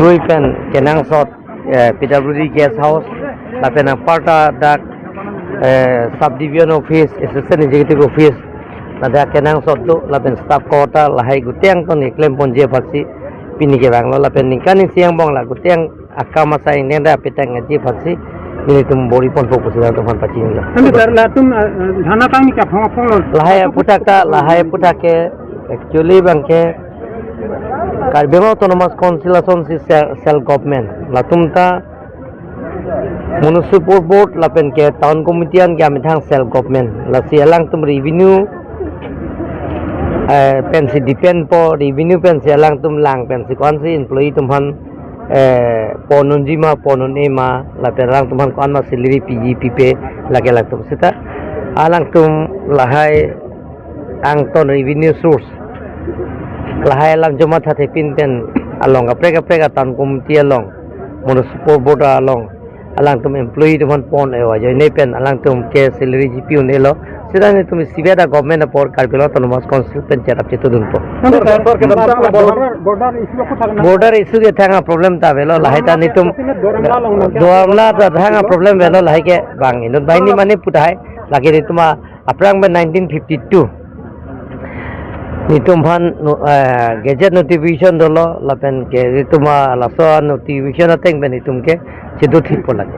Burui pen kenang sot PWD guest house lapen aparta dak subdivision office assistant executive office lada kenang sot do lapen staff quarter lahai gutiang ton iklem ponje pasi pini ke banglo lapen ningkani siang bong la gutiang akama sai nenda petang ngaji pasi ini tum bori pon fokus da tuhan paci ni Tapi darla tum dhana tang ka phang phang lahai putake actually bangke Karbemo Autonomous Conciliation Self Government latumta municipal board lapen ke town committee an kya mithang self government la sialang tum revenue pensi depend po revenue pensi alang tum lang pensi konsi employee tum han ponunjima ponunema lapen lang tum han kon ma salary PGPP lage lang tum sita alang tum lahai ang ton revenue source lahai lang joma thate pin pen along aprega tan committee along municipal board along alang tum employee tum pon ewa jo ne pen alang tum ke salary GPU ne lo sida ne tum siveda government por Karbelo Autonomous Council pen charap chitu dun po border issue ke thanga problem ta velo lahai ta ni tum doamla ta thanga problem velo lahai ke bang indon baini mane putai lagi ni tuma aprang 1952 nitum phan gazette notification dolo lapen ke rituma laso notification ateng ben nitum ke chidu thip po lage